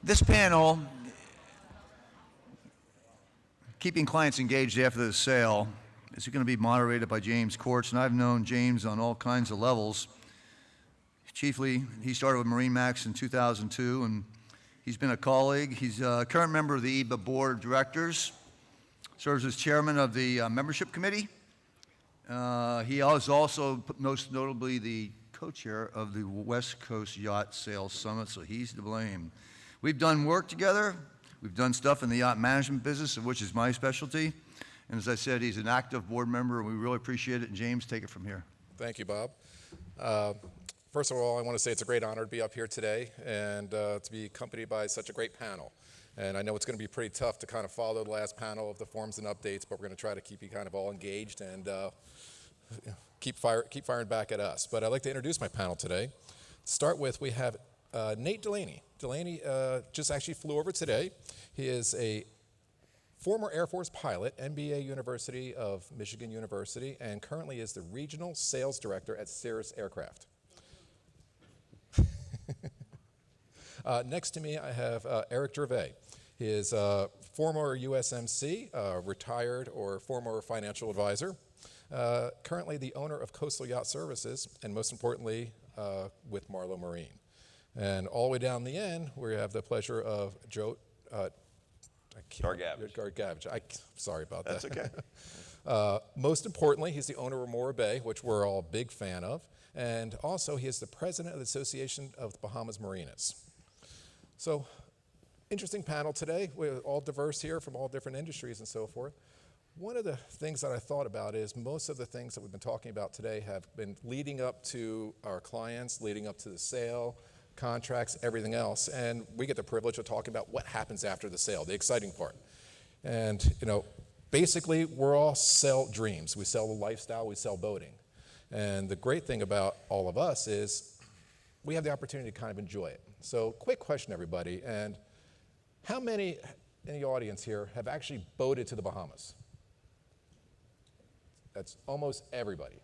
This panel, keeping clients engaged after the sale, is going to be moderated by James Corts, and I've known James on all kinds of levels. Chiefly, he started with MarineMax in 2002, and he's been a colleague. He's a current member of the EBA Board of Directors, serves as chairman of the membership committee. He is also, most notably, the co-chair of the West Coast Yacht Sales Summit, so he's to blame. We've done work together. We've done stuff in the yacht management business, which is my specialty. And as I said, he's an active board member, and we really appreciate it. And James, take it from here. Thank you, Bob. First of all, I want to say it's a great honor to be up here today and to be accompanied by such a great panel. And I know it's going to be pretty tough to kind of follow the last panel of the forms and updates, but we're going to try to keep you kind of all engaged and keep firing back at us. But I'd like to introduce my panel today. To start with, we have Nate Delaney. Delaney just actually flew over today. He is a former Air Force pilot, MBA University of Michigan University, and currently is the Regional Sales Director at Cirrus Aircraft. Next to me, I have Eric Gervais. He is a former USMC, retired or former financial advisor, currently the owner of Coastal Yacht Services, and most importantly, with Marlow Marine. And all the way down the end, we have the pleasure of Joe Dargavage. Sorry about That's that. okay. Most importantly, he's the owner of Romora Bay, which we're all a big fan of. And also, he is the president of the Association of the Bahamas Marinas. So, interesting panel today. We're all diverse here from all different industries and so forth. One of the things that I thought about is most of the things that we've been talking about today have been leading up to our clients, leading up to the sale, contracts, everything else, and we get the privilege of talking about what happens after the sale, the exciting part. And, you know, basically, we're all sell dreams. We sell the lifestyle, we sell boating. And the great thing about all of us is we have the opportunity to kind of enjoy it. So, quick question, everybody, and how many in the audience here have actually boated to the Bahamas? That's almost everybody.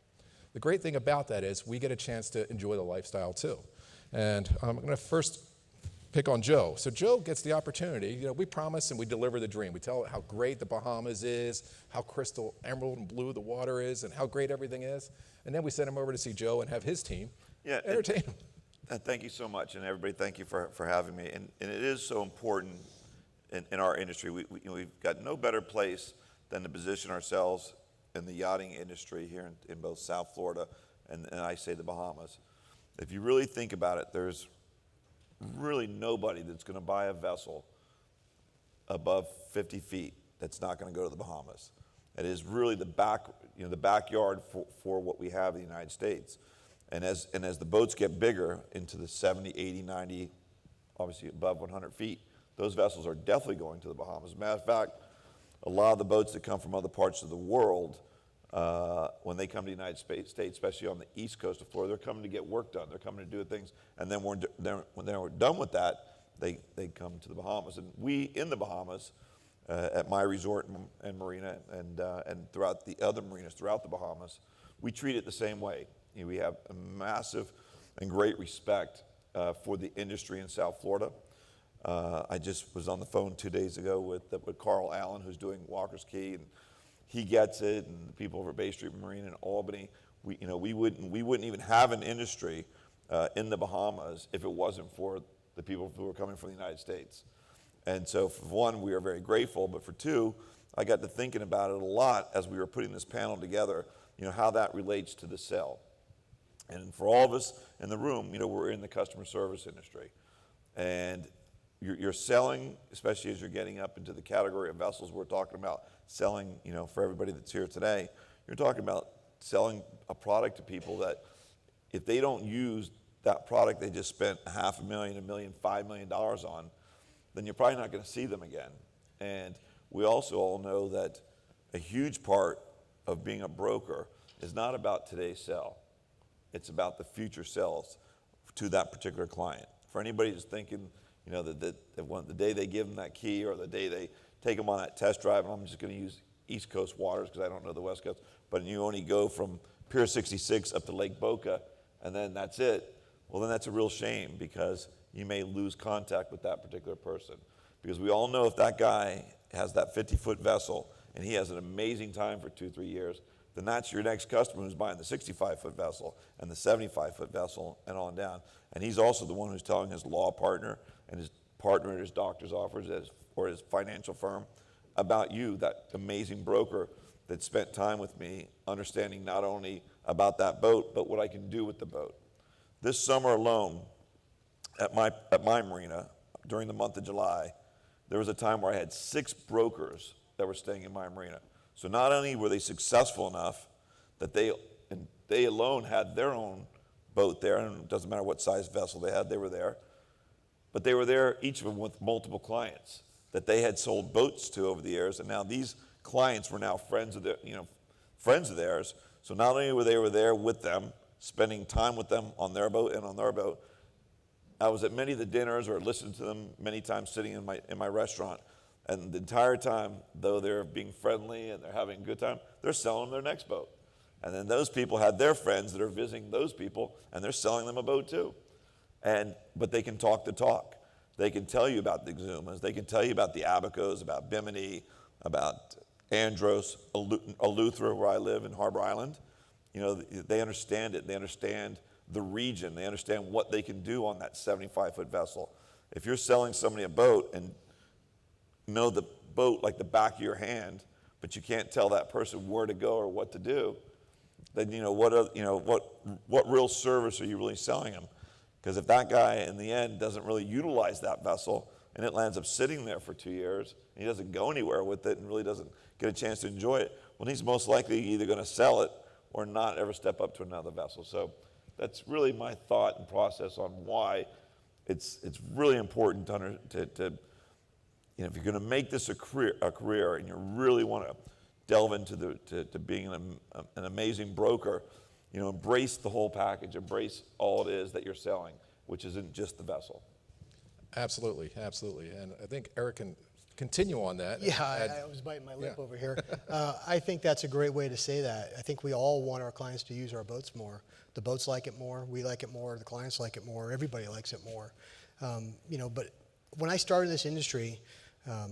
The great thing about that is we get a chance to enjoy the lifestyle too. And I'm going to first pick on Joe. So Joe gets the opportunity. You know, we promise and we deliver the dream. We tell how great the Bahamas is, how crystal emerald and blue the water is, and how great everything is. And then we send him over to see Joe and have his team entertain him. Thank you so much, and everybody, thank you for having me. And it is so important in our industry. We've got no better place than to position ourselves in the yachting industry here in both South Florida and I say the Bahamas. If you really think about it, there's really nobody that's going to buy a vessel above 50 feet that's not going to go to the Bahamas. It is really the backyard for what we have in the United States. And as the boats get bigger into the 70, 80, 90, obviously above 100 feet, those vessels are definitely going to the Bahamas. As a matter of fact, a lot of the boats that come from other parts of the world, when they come to the United States, especially on the east coast of Florida, they're coming to get work done. They're coming to do things. And then when they're done with that, they come to the Bahamas. And we, in the Bahamas, at my resort and marina and throughout the other marinas throughout the Bahamas, we treat it the same way. You know, we have a massive and great respect for the industry in South Florida. I just was on the phone 2 days ago with Carl Allen, who's doing Walker's Key, and he gets it, and the people over Bay Street Marine in Albany. We wouldn't even have an industry in the Bahamas if it wasn't for the people who are coming from the United States. And so, for one, we are very grateful, but for two, I got to thinking about it a lot as we were putting this panel together, how that relates to the sale. And for all of us in the room, we're in the customer service industry. And you're selling, especially as you're getting up into the category of vessels we're talking about, selling, for everybody that's here today, you're talking about selling a product to people that if they don't use that product they just spent $500,000, $1 million, $5 million on, then you're probably not going to see them again. And we also all know that a huge part of being a broker is not about today's sale. It's about the future sales to that particular client. For anybody who's thinking, that the day they give them that key or the day they take them on that test drive, and I'm just going to use East Coast waters because I don't know the West Coast, but you only go from Pier 66 up to Lake Boca, and then that's it. Well, then that's a real shame, because you may lose contact with that particular person. Because we all know if that guy has that 50-foot vessel and he has an amazing time for 2-3 years, then that's your next customer who's buying the 65-foot vessel and the 75-foot vessel and on down. And he's also the one who's telling his law partner and his partner at his doctor's office or his financial firm about you, that amazing broker that spent time with me understanding not only about that boat, but what I can do with the boat. This summer alone, at my marina, during the month of July, there was a time where I had 6 brokers that were staying in my marina. So not only were they successful enough that they alone had their own boat there, and it doesn't matter what size vessel they had, they were there. But they were there, each of them with multiple clients that they had sold boats to over the years, and now these clients were now friends of theirs. So not only were they there with them, spending time with them on their boat and on their boat, I was at many of the dinners or listened to them many times sitting in my restaurant. And the entire time, though they're being friendly and they're having a good time, they're selling their next boat. And then those people had their friends that are visiting those people, and they're selling them a boat too. But they can talk the talk. They can tell you about the Exumas. They can tell you about the Abacos, about Bimini, about Andros, Eleuthera, where I live in Harbor Island. You know, they understand it. They understand the region. They understand what they can do on that 75-foot vessel. If you're selling somebody a boat and know the boat like the back of your hand, but you can't tell that person where to go or what to do, then what real service are you really selling them? Because if that guy in the end doesn't really utilize that vessel and it lands up sitting there for 2 years and he doesn't go anywhere with it and really doesn't get a chance to enjoy it, well, he's most likely either going to sell it or not ever step up to another vessel. So that's really my thought and process on why it's really important to if you're going to make this a career and you really want to delve into to being an amazing broker, embrace the whole package, embrace all it is that you're selling, which isn't just the vessel. Absolutely, absolutely. And I think Eric can continue on that. Yeah, I was biting my lip over here. I think that's a great way to say that. I think we all want our clients to use our boats more. The boats like it more, we like it more, the clients like it more, everybody likes it more. But when I started this industry,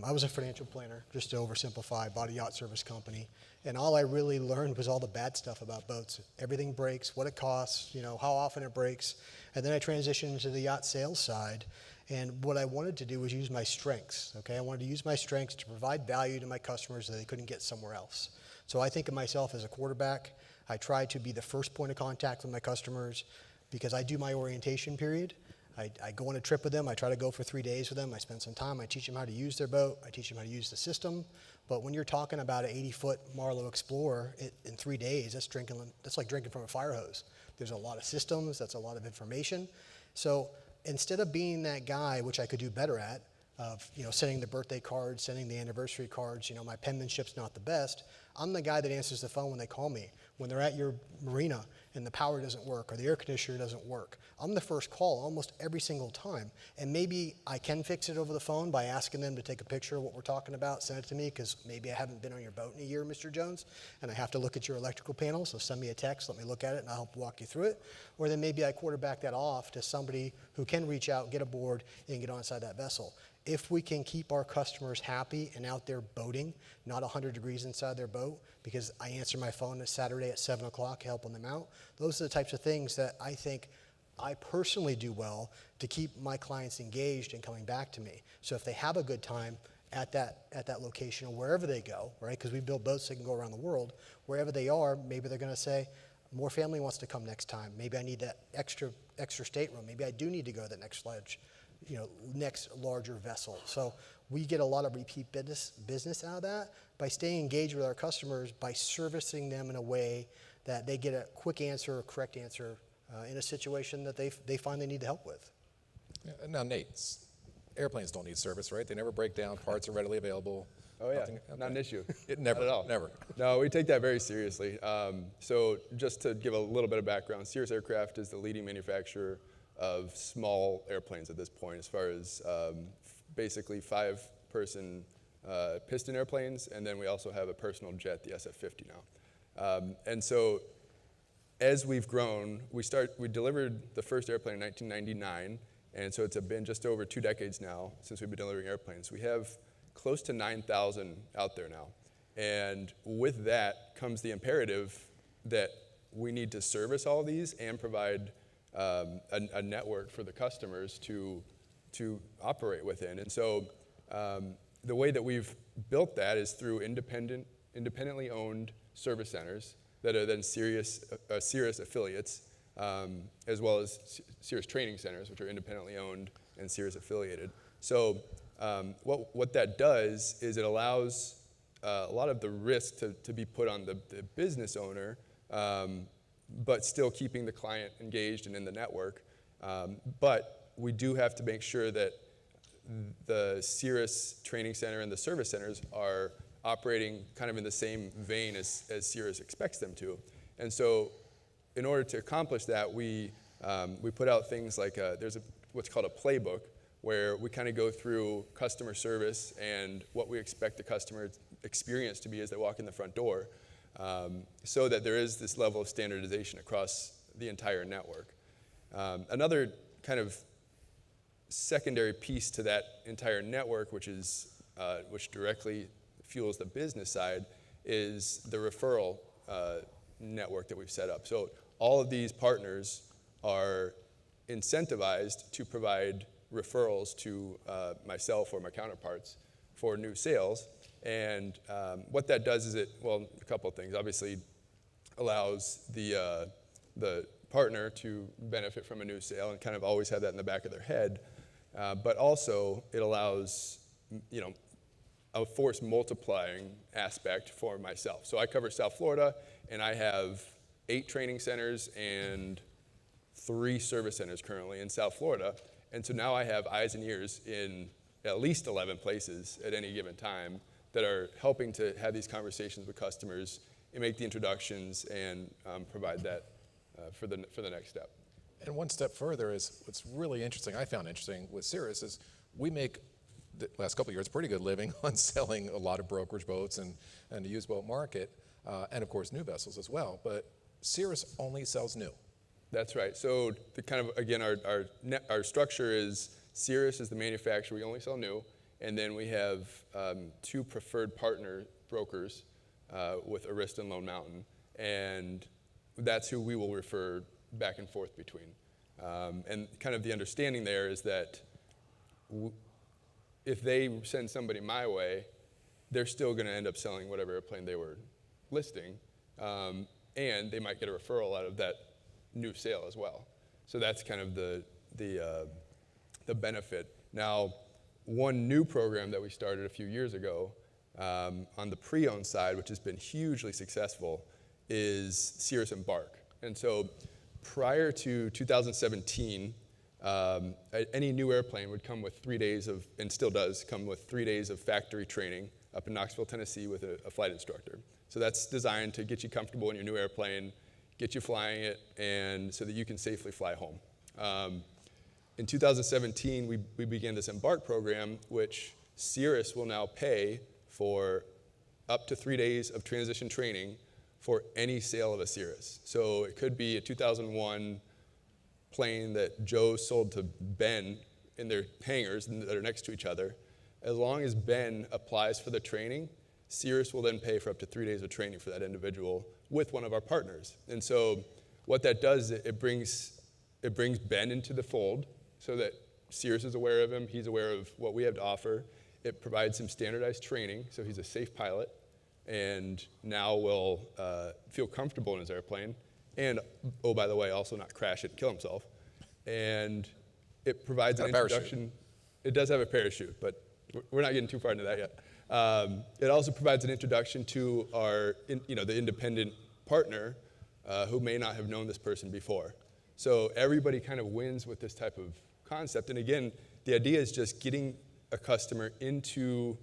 I was a financial planner, just to oversimplify, bought a yacht service company, and all I really learned was all the bad stuff about boats. Everything breaks, what it costs, how often it breaks, and then I transitioned into the yacht sales side, and what I wanted to do was use my strengths, okay? I wanted to use my strengths to provide value to my customers that they couldn't get somewhere else. So I think of myself as a quarterback. I try to be the first point of contact with my customers because I do my orientation period. I go on a trip with them. I try to go for 3 days with them. I spend some time. I teach them how to use their boat. I teach them how to use the system. But when you're talking about an 80-foot Marlow Explorer in 3 days, that's like drinking from a fire hose. There's a lot of systems. That's a lot of information. So instead of being that guy, which I could do better at, of sending the birthday cards, sending the anniversary cards, my penmanship's not the best, I'm the guy that answers the phone when they call me. When they're at your marina and the power doesn't work or the air conditioner doesn't work, I'm the first call almost every single time. And maybe I can fix it over the phone by asking them to take a picture of what we're talking about, send it to me, because maybe I haven't been on your boat in a year, Mr. Jones, and I have to look at your electrical panel, so send me a text, let me look at it, and I'll help walk you through it. Or then maybe I quarterback that off to somebody who can reach out, get aboard, and get on inside that vessel. If we can keep our customers happy and out there boating, not 100 degrees inside their boat, because I answer my phone this Saturday at 7 o'clock helping them out, those are the types of things that I think I personally do well to keep my clients engaged and coming back to me. So if they have a good time at that location or wherever they go, right, because we build boats that can go around the world, wherever they are, maybe they're going to say, more family wants to come next time. Maybe I need that extra stateroom. Maybe I do need to go to the next ledge. Next larger vessel. So we get a lot of repeat business out of that by staying engaged with our customers, by servicing them in a way that they get a quick answer or correct answer in a situation that they find they need help with. Yeah, now, Nate, airplanes don't need service, right? They never break down. Parts are readily available. Oh, yeah. Okay. Not an issue. Never, Not at all. Never. No, we take that very seriously. So just to give a little bit of background, Cirrus Aircraft is the leading manufacturer of small airplanes at this point, as far as basically 5-person piston airplanes, and then we also have a personal jet, the SF-50 now. And so as we've grown, we delivered the first airplane in 1999, And so it's been just over 2 decades now since we've been delivering airplanes. We have close to 9,000 out there now. And with that comes the imperative that we need to service all these and provide a network for the customers to operate within. And so the way that we've built that is through independently owned service centers that are then Cirrus affiliates, as well as Cirrus training centers, which are independently owned and Cirrus affiliated. So what that does is it allows a lot of the risk to be put on the business owner, but still keeping the client engaged and in the network. But we do have to make sure that the Cirrus training center and the service centers are operating kind of in the same vein as Cirrus expects them to. And so in order to accomplish that, we put out things like there's what's called a playbook, where we kind of go through customer service and what we expect the customer experience to be as they walk in the front door, so that there is this level of standardization across the entire network. Another kind of secondary piece to that entire network, which directly fuels the business side, is the referral network that we've set up. So all of these partners are incentivized to provide referrals to myself or my counterparts for new sales. And what that does is a couple of things. Obviously, allows the partner to benefit from a new sale and kind of always have that in the back of their head. But also, it allows, a force multiplying aspect for myself. So I cover South Florida, and I have 8 training centers and 3 service centers currently in South Florida. And so now I have eyes and ears in at least 11 places at any given time that are helping to have these conversations with customers and make the introductions and provide that for the next step. And one step further is what's really interesting, I found interesting with Cirrus, is we make the last couple of years pretty good living on selling a lot of brokerage boats and the used boat market, and of course new vessels as well. But Cirrus only sells new. That's right. So the kind of, again, our structure is Cirrus is the manufacturer. We only sell new. And then we have 2 preferred partner brokers with Arista and Lone Mountain. And that's who we will refer back and forth between. And kind of the understanding there is that if they send somebody my way, they're still going to end up selling whatever airplane they were listing. And they might get a referral out of that new sale as well. So that's kind of the benefit. Now, one new program that we started a few years ago on the pre-owned side, which has been hugely successful, is Cirrus Embark. And so prior to 2017, any new airplane would come with 3 days of, and still does, come with 3 days of factory training up in Knoxville, Tennessee with a flight instructor. So that's designed to get you comfortable in your new airplane, get you flying it, and so that you can safely fly home. In 2017, we began this Embark program, which Cirrus will now pay for up to 3 days of transition training for any sale of a Cirrus. So it could be a 2001 plane that Joe sold to Ben in their hangars that are next to each other. As long as Ben applies for the training, Cirrus will then pay for up to 3 days of training for that individual with one of our partners. And so what that does, it brings Ben into the fold so that Cirrus is aware of him, he's aware of what we have to offer. It provides him standardized training, so he's a safe pilot, and now will feel comfortable in his airplane, and, oh, by the way, also not crash it and kill himself. And it provides an introduction. It does have a parachute, but we're not getting too far into that yet. It also provides an introduction to our, the independent partner who may not have known this person before. So everybody kind of wins with this type of concept. And again, the idea is just getting a customer into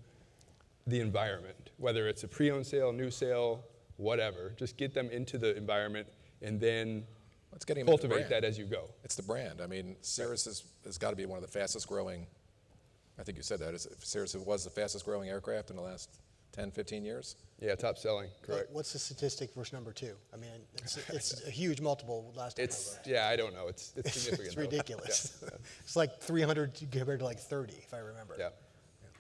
the environment, whether it's a pre-owned sale, new sale, whatever. Just get them into the environment and then cultivate that as you go. It's the brand. I mean, Cirrus has got to be one of the fastest growing, I think you said that, Cirrus was the fastest growing aircraft in the last 10, 15 years. Yeah, top selling, correct. What's the statistic versus number 2? I mean, it's a huge multiple last time. Yeah, I don't know. It's significant. It's though. ridiculous. Yeah, It's like 300 compared to like 30, if I remember. yeah.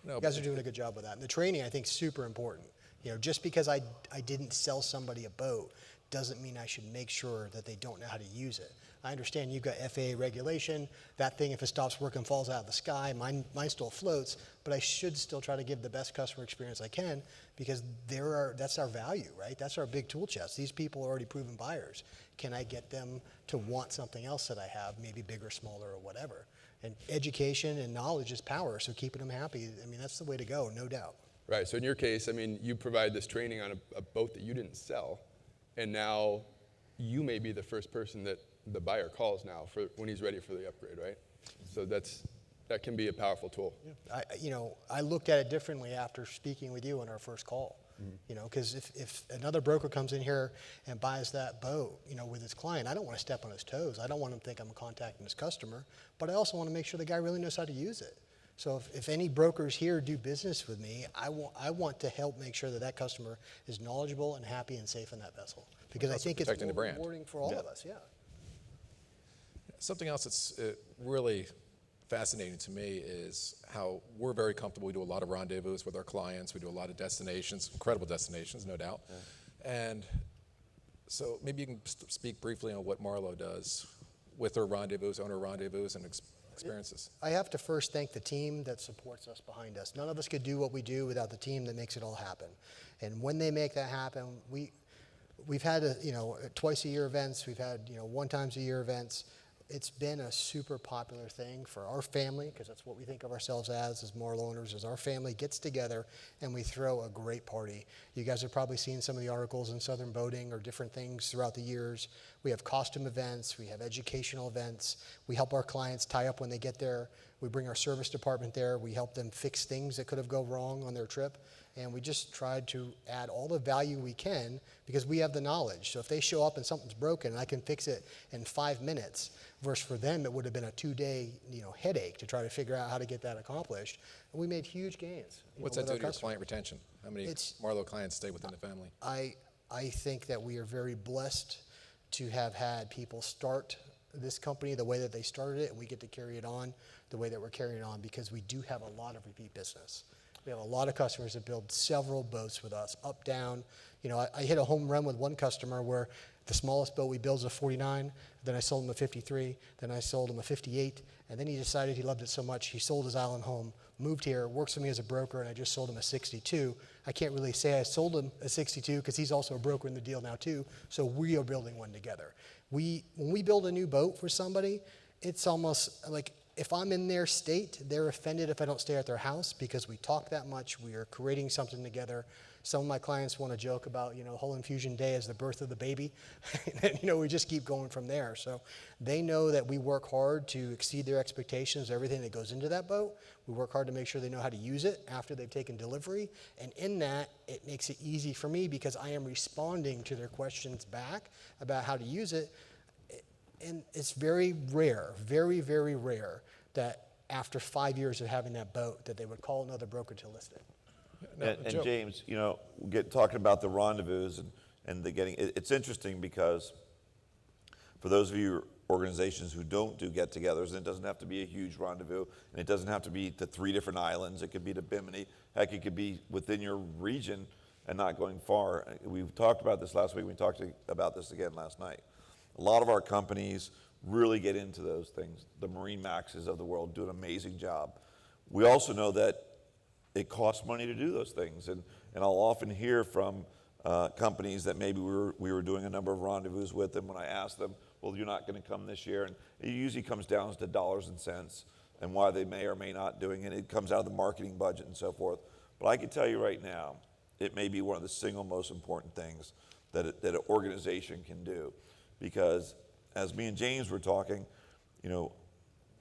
No, You guys are doing a good job with that. And the training, I think, is super important. You know, just because I didn't sell somebody a boat doesn't mean I should make sure that they don't know how to use it. I understand you've got FAA regulation. That thing, if it stops working, falls out of the sky. Mine still floats, but I should still try to give the best customer experience I can because that's our value, right? That's our big tool chest. These people are already proven buyers. Can I get them to want something else that I have, maybe bigger, smaller, or whatever? And education and knowledge is power, so keeping them happy, I mean, that's the way to go, no doubt. Right. So in your case, I mean, you provide this training on a boat that you didn't sell, and now you may be the first person that the buyer calls now for when he's ready for the upgrade, right? So that can be a powerful tool. I looked at it differently after speaking with you on our first call. You know, because if another broker comes in here and buys that boat, you know, with his client, I don't want to step on his toes. I don't want him to think I'm contacting his customer, but I also want to make sure the guy really knows how to use it. So if any brokers here do business with me, I want to help make sure that that customer is knowledgeable and happy and safe in that vessel. Because I think it's protecting the more brand. rewarding for all of us, yeah. Something else that's really fascinating to me is how we're very comfortable. We do a lot of rendezvous with our clients. We do a lot of destinations, incredible destinations, no doubt. And so maybe you can speak briefly on what Marlow does with their rendezvous, owner rendezvous, and experiences. I have to first thank the team that supports us behind us. None of us could do what we do without the team that makes it all happen. And when they make that happen, we've had twice a year events. We've had one times a year events. It's been a super popular thing for our family, because that's what we think of ourselves as Marlow owners, as our family gets together and we throw a great party. You guys have probably seen some of the articles in Southern Boating or different things throughout the years. We have costume events, we have educational events, we help our clients tie up when they get there. We bring our service department there, we help them fix things that could have gone wrong on their trip. And we just tried to add all the value we can because we have the knowledge. So if they show up and something's broken and I can fix it in 5 minutes, versus for them it would have been a 2-day headache to try to figure out how to get that accomplished. And we made huge gains. What's that do to your client retention? How many Marlow clients stay within the family? I think that we are very blessed to have had people start this company the way that they started it, and we get to carry it on the way that we're carrying it on because we do have a lot of repeat business. We have a lot of customers that build several boats with us, up, down. I hit a home run with one customer where the smallest boat we built is a 49, then I sold him a 53, then I sold him a 58, and then he decided he loved it so much he sold his island home, moved here, works for me as a broker, and I just sold him a 62. I can't really say I sold him a 62 because he's also a broker in the deal now too, so we are building one together. When we build a new boat for somebody, it's almost like if I'm in their state, they're offended if I don't stay at their house because we talk that much. We are creating something together. Some of my clients want to joke about, whole infusion day is the birth of the baby. And, we just keep going from there. So they know that we work hard to exceed their expectations, everything that goes into that boat. We work hard to make sure they know how to use it after they've taken delivery. And in that, it makes it easy for me because I am responding to their questions back about how to use it. And it's very rare, very, very rare that after 5 years of having that boat that they would call another broker to list it. And James, talking about the rendezvous and it's interesting because for those of you organizations who don't do get-togethers, and it doesn't have to be a huge rendezvous, and it doesn't have to be to 3 different islands, it could be to Bimini, heck, it could be within your region and not going far. We've talked about this last week, we talked about this again last night. A lot of our companies really get into those things. The MarineMaxes of the world do an amazing job. We also know that it costs money to do those things, and I'll often hear from companies that maybe we were doing a number of rendezvous with them when I ask them, well, you're not going to come this year, and it usually comes down to dollars and cents and why they may or may not doing it. It comes out of the marketing budget and so forth. But I can tell you right now, it may be one of the single most important things that an organization can do. Because as me and James were talking,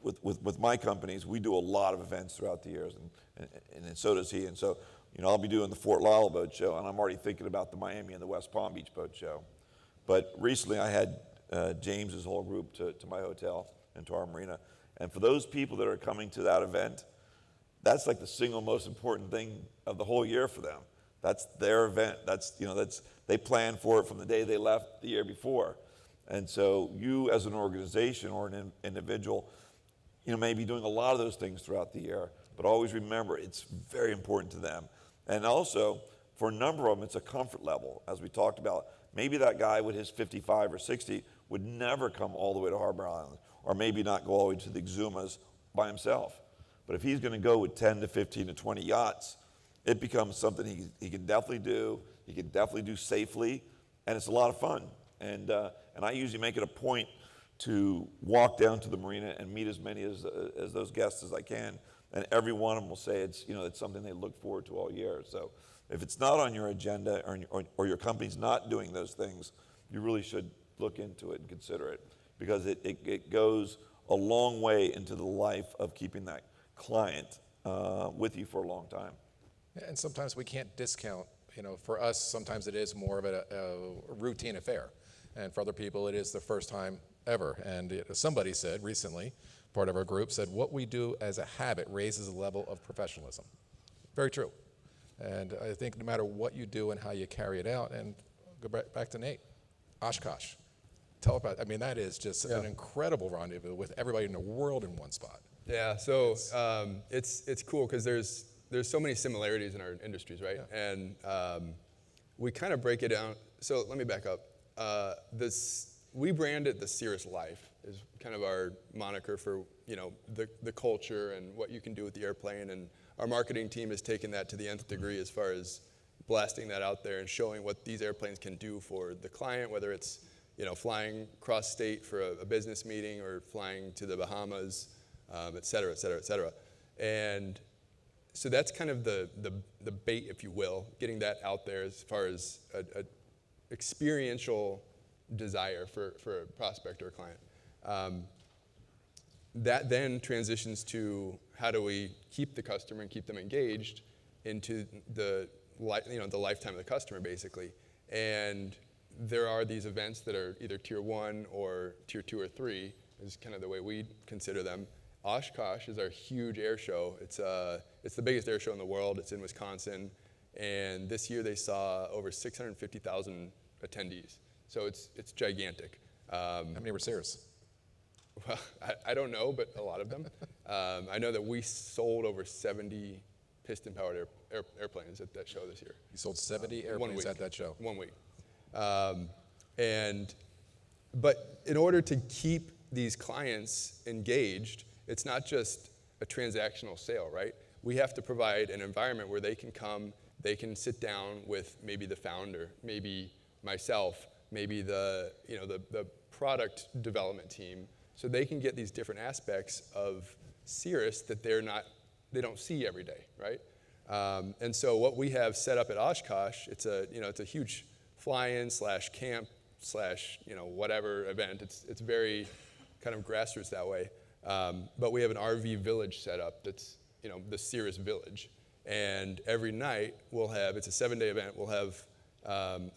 with my companies, we do a lot of events throughout the years, and so does he. And so, I'll be doing the Fort Lauderdale Boat Show, and I'm already thinking about the Miami and the West Palm Beach Boat Show. But recently I had James's whole group to my hotel and to our marina. And for those people that are coming to that event, that's like the single most important thing of the whole year for them. That's their event. They plan for it from the day they left the year before. And so you as an organization or an individual, may be doing a lot of those things throughout the year, but always remember it's very important to them. And also, for a number of them, it's a comfort level. As we talked about, maybe that guy with his 55 or 60 would never come all the way to Harbor Island, or maybe not go all the way to the Exumas by himself. But if he's going to go with 10 to 15 to 20 yachts, it becomes something he can definitely do. He can definitely do safely, and it's a lot of fun. And I usually make it a point to walk down to the marina and meet as many as those guests as I can. And every one of them will say it's something they look forward to all year. So if it's not on your agenda or your company's not doing those things, you really should look into it and consider it, because it goes a long way into the life of keeping that client with you for a long time. And sometimes we can't discount, for us, sometimes it is more of a routine affair. And for other people, it is the first time ever. And somebody said recently, part of our group said, what we do as a habit raises the level of professionalism. Very true. And I think no matter what you do and how you carry it out, and go back to Nate, Oshkosh. Tell about, that is just an incredible rendezvous with everybody in the world in one spot. Yeah, so it's cool because there's so many similarities in our industries, right? Yeah. And we kind of break it down. So let me back up. We brand it the Cirrus Life is kind of our moniker for the culture and what you can do with the airplane. And our marketing team has taken that to the nth degree as far as blasting that out there and showing what these airplanes can do for the client, whether it's flying cross state for a business meeting or flying to the Bahamas, et cetera, et cetera, et cetera. And so that's kind of the bait, if you will, getting that out there as far as a experiential desire for a prospect or a client. That then transitions to how do we keep the customer and keep them engaged into the lifetime of the customer, basically. And there are these events that are either tier 1 or tier 2 or 3 is kind of the way we consider them. Oshkosh is our huge air show. It's the biggest air show in the world. It's in Wisconsin. And this year they saw over 650,000 attendees. So it's gigantic. How many were Cirrus? Well, I don't know, but a lot of them. I know that we sold over 70 piston-powered airplanes at that show this year. You sold 70 airplanes at that show? 1 week. But in order to keep these clients engaged, it's not just a transactional sale, right? We have to provide an environment where they can come, they can sit down with maybe the founder, maybe myself, maybe the product development team, so they can get these different aspects of Cirrus that they don't see every day, right? And so what we have set up at Oshkosh, it's a huge fly-in / camp / whatever event. It's very kind of grassroots that way. But we have an RV village set up that's the Cirrus Village, and every night it's a 7-day event. We'll have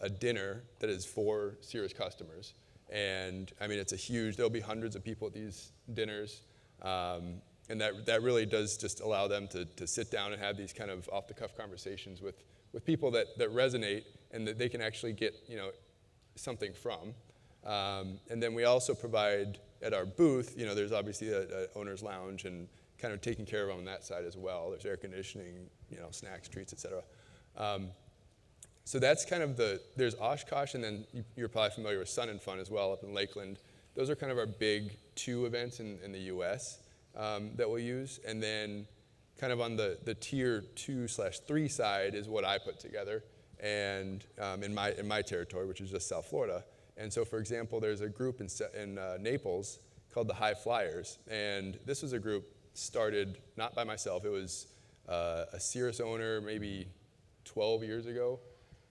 a dinner that is for Cirrus customers, and there'll be hundreds of people at these dinners, and that really does just allow them to sit down and have these kind of off-the-cuff conversations with people that resonate and that they can actually get something from. And then we also provide at our booth, there's obviously a owner's lounge and kind of taking care of them on that side as well. There's air conditioning, snacks, treats, et cetera. So that's kind of there's Oshkosh, and then you're probably familiar with Sun and Fun as well up in Lakeland. Those are kind of our big 2 events in the U.S. That we'll use. And then kind of on the tier 2/3 side is what I put together, and in my territory, which is just South Florida. And so, for example, there's a group in Naples called the High Flyers, and this was a group started not by myself. It was a Cirrus owner maybe 12 years ago,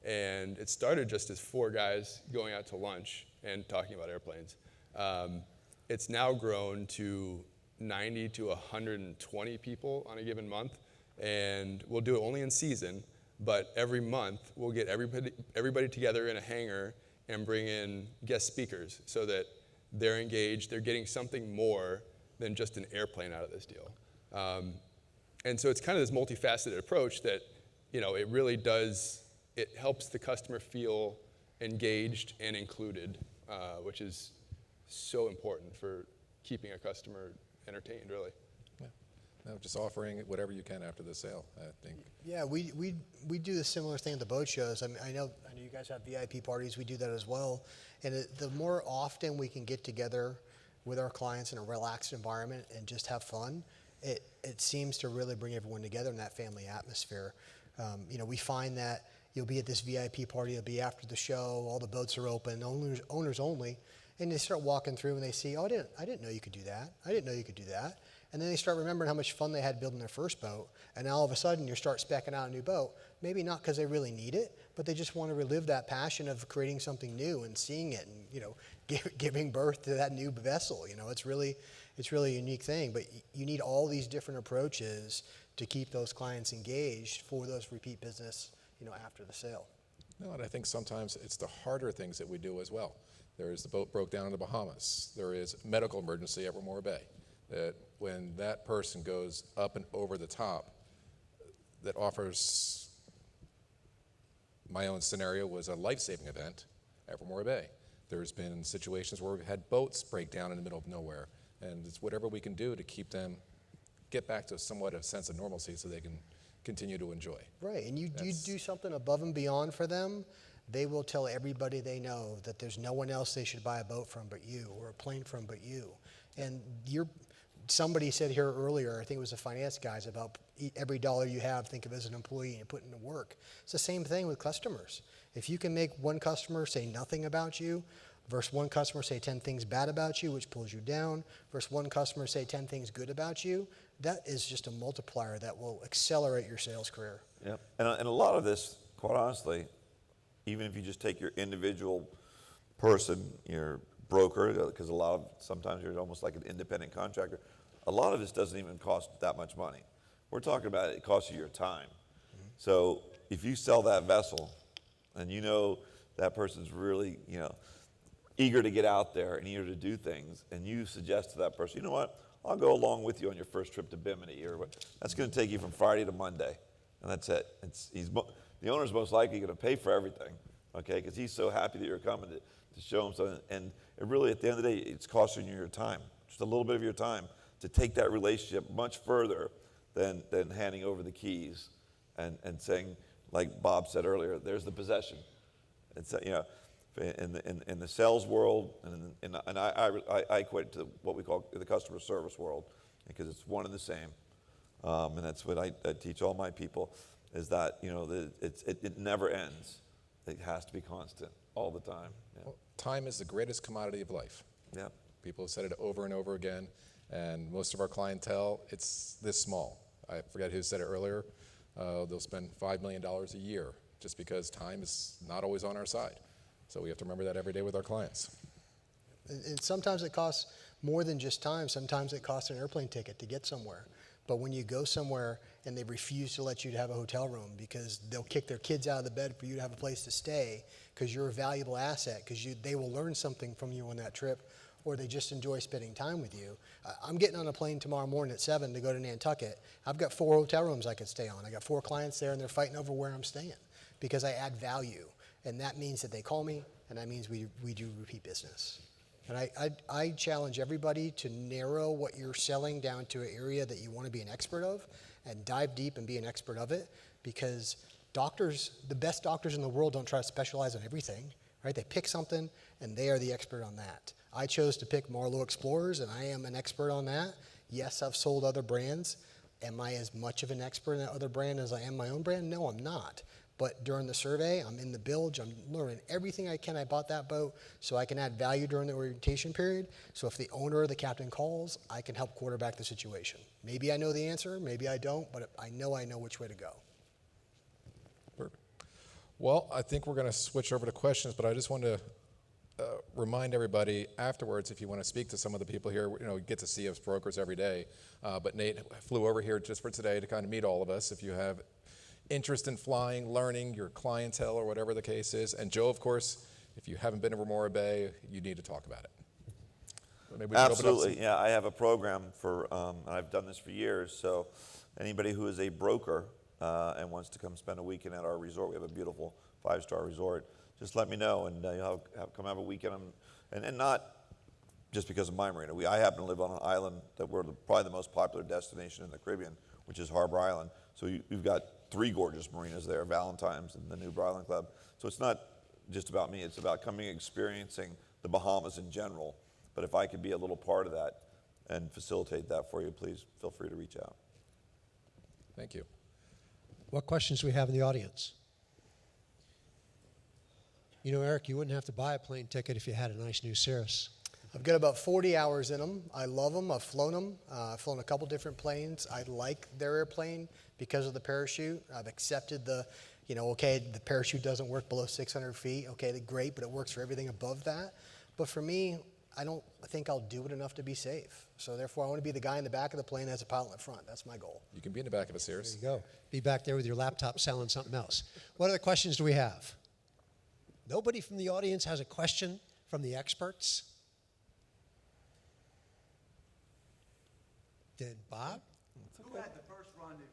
and it started just as 4 guys going out to lunch and talking about airplanes. It's now grown to 90 to 120 people on a given month, and we'll do it only in season, but every month we'll get everybody together in a hangar and bring in guest speakers so that they're engaged, they're getting something more than just an airplane out of this deal. And so it's kind of this multifaceted approach that, it really does it helps the customer feel engaged and included, which is so important for keeping a customer entertained, really. Yeah. No, just offering whatever you can after the sale, I think. Yeah, we do the similar thing at the boat shows. I mean, I know you guys have VIP parties. We do that as well. And the more often we can get together with our clients in a relaxed environment and just have fun, it seems to really bring everyone together in that family atmosphere. We find that you'll be at this VIP party, it'll be after the show, all the boats are open, owners only, and they start walking through and they see, oh, I didn't know you could do that. I didn't know you could do that. And then they start remembering how much fun they had building their first boat, and now all of a sudden you start speccing out a new boat. Maybe not because they really need it, but they just want to relive that passion of creating something new and seeing it and giving birth to that new vessel. It's really a unique thing, but you need all these different approaches to keep those clients engaged for those repeat business, after the sale. No, and I think sometimes it's the harder things that we do as well. There is the boat broke down in the Bahamas. There is medical emergency at Romora Bay. That when that person goes up and over the top, that offers, my own scenario was a life-saving event at Romora Bay. There's been situations where we've had boats break down in the middle of nowhere, and it's whatever we can do to keep them, get back to somewhat of a sense of normalcy so they can continue to enjoy. Right, and you do something above and beyond for them, they will tell everybody they know that there's no one else they should buy a boat from but you, or a plane from but you. And somebody said here earlier, I think it was the finance guys, about every dollar you have, think of it as an employee and put it into work. It's the same thing with customers. If you can make one customer say nothing about you, versus one customer say 10 things bad about you, which pulls you down, versus one customer say 10 things good about you, that is just a multiplier that will accelerate your sales career. Yep. And a lot of this, quite honestly, even if you just take your individual person, your broker, because sometimes you're almost like an independent contractor, a lot of this doesn't even cost that much money. We're talking about it costs you your time. Mm-hmm. So if you sell that vessel and that person's really, eager to get out there and eager to do things, and you suggest to that person, you know what, I'll go along with you on your first trip to Bimini, or what, that's going to take you from Friday to Monday, and that's it. The owner's most likely going to pay for everything, okay, because he's so happy that you're coming to show him something, and it really, at the end of the day, it's costing you your time, just a little bit of your time, to take that relationship much further than handing over the keys and saying, like Bob said earlier, there's the possession. It's in the sales world, and I equate it to what we call the customer service world, because it's one and the same, and that's what I teach all my people, is that it never ends. It has to be constant all the time. Yeah. Well, time is the greatest commodity of life. Yeah. People have said it over and over again, and most of our clientele, it's this small. I forget who said it earlier. They'll spend $5 million a year just because time is not always on our side. So we have to remember that every day with our clients. And sometimes it costs more than just time. Sometimes it costs an airplane ticket to get somewhere. But when you go somewhere and they refuse to let you to have a hotel room because they'll kick their kids out of the bed for you to have a place to stay because you're a valuable asset, because they will learn something from you on that trip, or they just enjoy spending time with you. I'm getting on a plane tomorrow morning at 7 to go to Nantucket. I've got 4 hotel rooms I could stay on. I got 4 clients there, and they're fighting over where I'm staying because I add value. And that means that they call me, and that means we do repeat business. And I challenge everybody to narrow what you're selling down to an area that you want to be an expert of, and dive deep and be an expert of it, because the best doctors in the world don't try to specialize on everything, right? They pick something, and they are the expert on that. I chose to pick Marlow Explorers, and I am an expert on that. Yes, I've sold other brands. Am I as much of an expert in that other brand as I am my own brand? No, I'm not. But during the survey, I'm in the bilge, I'm learning everything I can. I bought that boat so I can add value during the orientation period. So if the owner or the captain calls, I can help quarterback the situation. Maybe I know the answer, maybe I don't, but I know which way to go. Perfect. Well, I think we're going to switch over to questions, but I just want to remind everybody afterwards, if you want to speak to some of the people here, you get to see us brokers every day, but Nate flew over here just for today to kind of meet all of us. If you have interest in flying, learning, your clientele, or whatever the case is. And Joe, of course, if you haven't been to Romora Bay, you need to talk about it. Maybe we can Absolutely, I have a program for, and I've done this for years, so anybody who is a broker and wants to come spend a weekend at our resort, we have a beautiful 5-star resort, just let me know, and come have a weekend. And not just because of my marina. I happen to live on an island that we're probably the most popular destination in the Caribbean, which is Harbor Island. So we've got 3 gorgeous marinas there, Valentine's and the New Island Club. So it's not just about me, it's about coming and experiencing the Bahamas in general. But if I could be a little part of that and facilitate that for you, please feel free to reach out. Thank you. What questions do we have in the audience? You know, Eric, you wouldn't have to buy a plane ticket if you had a nice new Cirrus. I've got about 40 hours in them. I love them. I've flown them. I've flown a couple different planes. I like their airplane because of the parachute. I've accepted the, okay, the parachute doesn't work below 600 feet. Okay, great, but it works for everything above that. But for me, I don't think I'll do it enough to be safe. So therefore, I want to be the guy in the back of the plane as a pilot in the front. That's my goal. You can be in the back of a Cirrus. There you go. Be back there with your laptop selling something else. What other questions do we have? Nobody from the audience has a question from the experts? Then Bob? Who had the first rendezvous?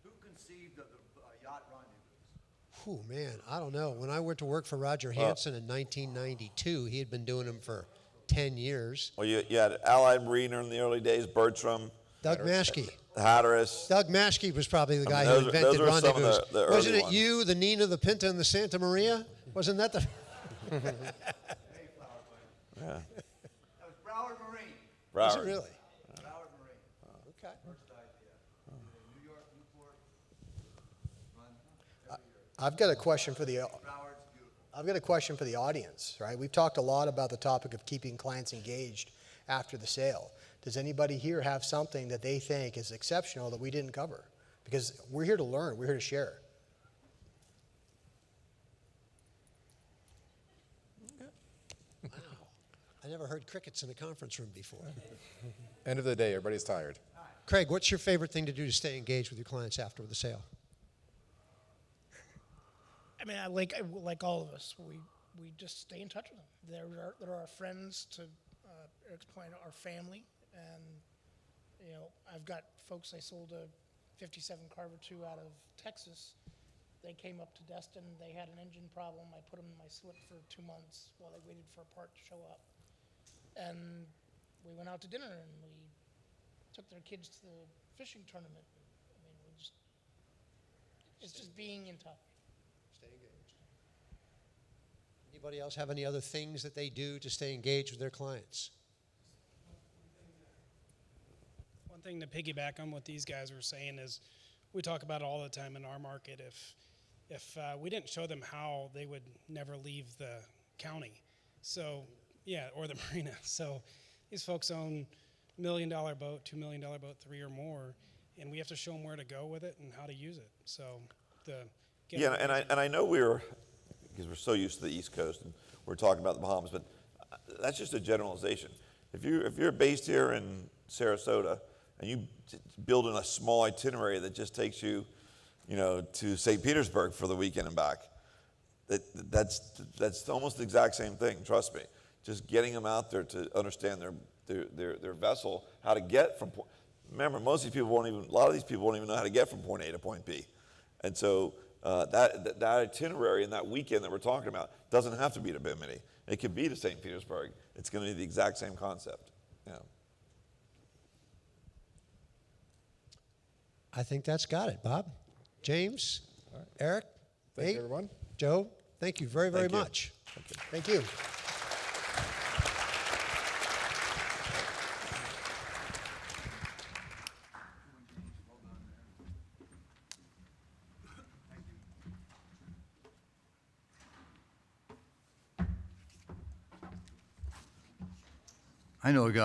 Who conceived of the yacht rendezvous? Man, I don't know. When I went to work for Roger Hansen in 1992, he had been doing them for 10 years. Well, you had Allied Marina in the early days, Bertram, Doug Maschke. Hatteras. Doug Maschke was probably the guy those who are- invented those are some of rendezvous. the early Wasn't it ones. you, the Nina, the Pinta, and the Santa Maria? Wasn't that the... Mayflower plane. Yeah. That was Broward Marine. Was it Broward. really? Broward Marine. Okay. First idea. New York, Newport, run every year. I've got a question for the Broward's beautiful. I've got a question for the audience, right? We've talked a lot about the topic of keeping clients engaged after the sale. Does anybody here have something that they think is exceptional that we didn't cover? Because we're here to learn, we're here to share. Wow. I never heard crickets in a conference room before. End of the day, everybody's tired. Craig, what's your favorite thing to do to stay engaged with your clients after the sale? I mean, I like all of us. We just stay in touch with them. They're our friends. To Eric's point, our family. And I've got folks. I sold a '57 Carver II out of Texas. They came up to Destin. They had an engine problem. I put them in my slip for 2 months while they waited for a part to show up. And we went out to dinner and we took their kids to the fishing tournament. I mean, it's just being in touch. Stay engaged. Anybody else have any other things that they do to stay engaged with their clients? One thing to piggyback on what these guys were saying is we talk about it all the time in our market. If we didn't show them how, they would never leave the county. So, yeah, or the marina. So these folks own $1 million boat, $2 million boat, 3 or more, and we have to show them where to go with it and how to use it. So Yeah, and I know because we're so used to the East Coast and we're talking about the Bahamas, but that's just a generalization. If you're based here in Sarasota and you build in a small itinerary that just takes you, to St. Petersburg for the weekend and back, that's almost the exact same thing. Trust me. Just getting them out there to understand their vessel, how to get from. Remember, most of these people a lot of these people won't even know how to get from point A to point B, and so that itinerary and that weekend that we're talking about doesn't have to be to Bimini. It could be to St. Petersburg. It's going to be the exact same concept. Yeah. I think that's got it. Bob, James, Eric, Thank Nate, you, everyone. Joe, thank you very, very Thank you. much. Thank you. I know a guy